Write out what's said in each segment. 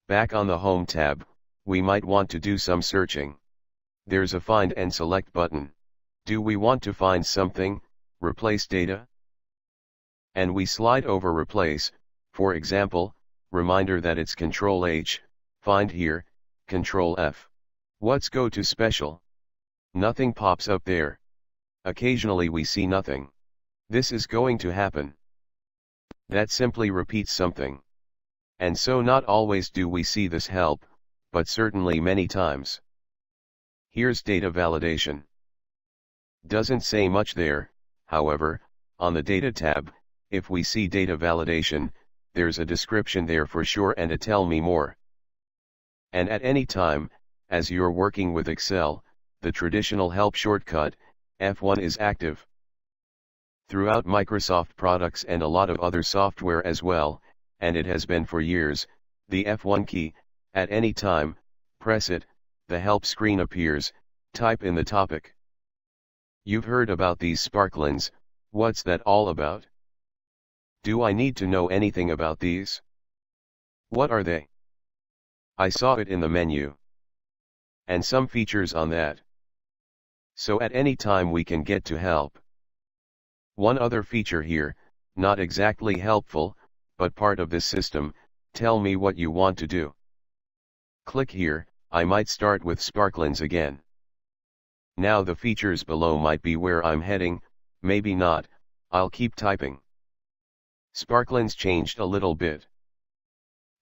Back on the Home tab, we might want to do some searching. There's a Find and Select button. Do we want to find something, replace data? And we slide over Replace, for example, reminder that it's Ctrl H, Find here, Ctrl F. What's Go to Special? Nothing pops up there. Occasionally we see nothing. This is going to happen. That simply repeats something. And so not always do we see this help, but certainly many times. Here's data validation. Doesn't say much there, however, on the Data tab, if we see data validation, there's a description there for sure and a tell me more. And at any time, as you're working with Excel, the traditional help shortcut, F1 is active. Throughout Microsoft products and a lot of other software as well, and it has been for years, the F1 key, at any time, press it, the help screen appears, type in the topic. You've heard about these Sparklines, what's that all about? Do I need to know anything about these? What are they? I saw it in the menu. And some features on that. So at any time we can get to help. One other feature here, not exactly helpful, but part of this system, tell me what you want to do. Click here, I might start with Sparklines again. Now the features below might be where I'm heading, maybe not, I'll keep typing. Sparklines changed a little bit.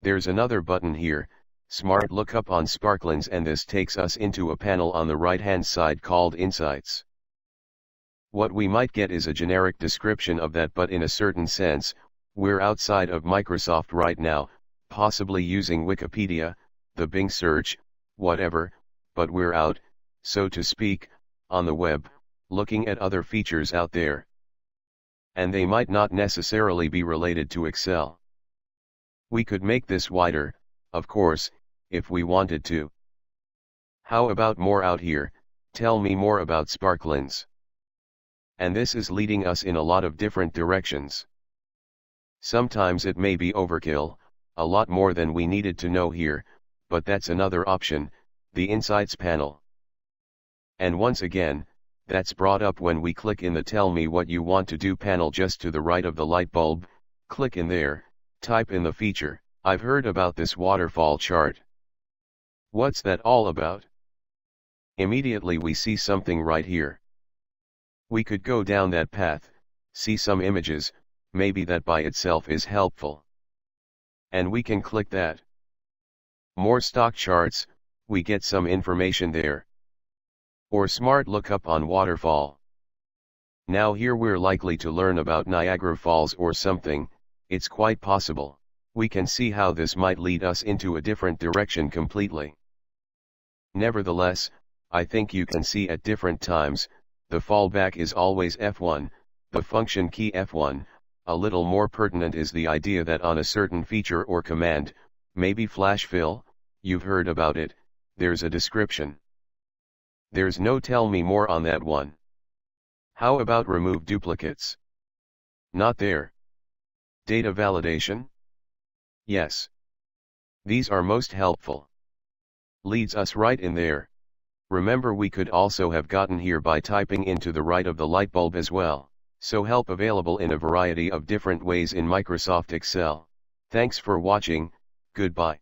There's another button here, Smart Lookup on Sparklines, and this takes us into a panel on the right-hand side called Insights. What we might get is a generic description of that, but in a certain sense, we're outside of Microsoft right now, possibly using Wikipedia, the Bing search, whatever, but we're out, so to speak, on the web, looking at other features out there. And they might not necessarily be related to Excel. We could make this wider, of course, if we wanted to. How about more out here? Tell me more about Sparklines. And this is leading us in a lot of different directions. Sometimes it may be overkill, a lot more than we needed to know here, but that's another option, the Insights panel. And once again, that's brought up when we click in the Tell Me What You Want to Do panel just to the right of the light bulb. Click in there, type in the feature. I've heard about this waterfall chart. What's that all about? Immediately we see something right here. We could go down that path, see some images, maybe that by itself is helpful. And we can click that. More stock charts, we get some information there. Or Smart Lookup on waterfall. Now here we're likely to learn about Niagara Falls or something, it's quite possible. We can see how this might lead us into a different direction completely. Nevertheless, I think you can see at different times, the fallback is always F1, the function key F1. A little more pertinent is the idea that on a certain feature or command, maybe flash fill, you've heard about it, there's a description. There's no tell me more on that one. How about remove duplicates? Not there. Data validation? Yes. These are most helpful. Leads us right in there. Remember, we could also have gotten here by typing into the right of the light bulb as well. So help available in a variety of different ways in Microsoft Excel. Thanks for watching, goodbye.